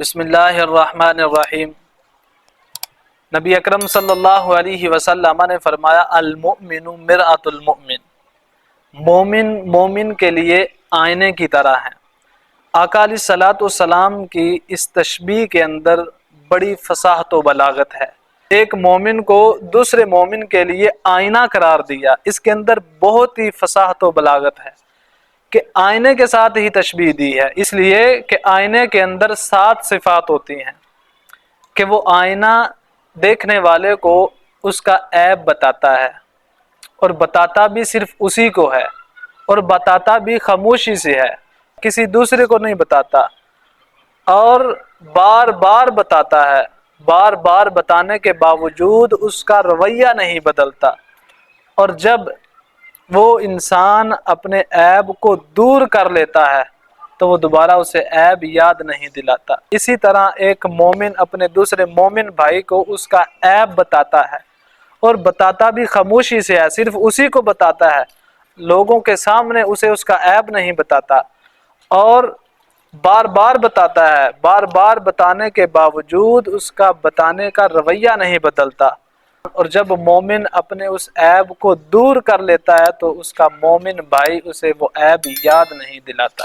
بسم اللہ الرحمن الرحیم۔ نبی اکرم صلی اللہ علیہ وسلم نے فرمایا المؤمن مرآۃ المؤمن، مومن کے لیے آئینے کی طرح ہے۔ آقا علیہ الصلوۃ والسلام کی اس تشبیہ کے اندر بڑی فصاحت و بلاغت ہے۔ ایک مومن کو دوسرے مومن کے لیے آئینہ قرار دیا، اس کے اندر بہت ہی فصاحت و بلاغت ہے کہ آئینے کے ساتھ ہی تشبیہ دی ہے، اس لیے کہ آئینے کے اندر 7 صفات ہوتی ہیں کہ وہ آئینہ دیکھنے والے کو اس کا عیب بتاتا ہے، اور بتاتا بھی صرف اسی کو ہے، اور بتاتا بھی خاموشی سے ہے، کسی دوسرے کو نہیں بتاتا، اور بار بار بتاتا ہے، بار بار بتانے کے باوجود اس کا رویہ نہیں بدلتا، اور جب وہ انسان اپنے عیب کو دور کر لیتا ہے تو وہ دوبارہ اسے عیب یاد نہیں دلاتا۔ اسی طرح ایک مومن اپنے دوسرے مومن بھائی کو اس کا عیب بتاتا ہے، اور بتاتا بھی خاموشی سے ہے، صرف اسی کو بتاتا ہے، لوگوں کے سامنے اسے اس کا عیب نہیں بتاتا، اور بار بار بتاتا ہے، بار بار بتانے کے باوجود اس کا بتانے کا رویہ نہیں بدلتا، اور جب مومن اپنے اس عیب کو دور کر لیتا ہے تو اس کا مومن بھائی اسے وہ عیب یاد نہیں دلاتا۔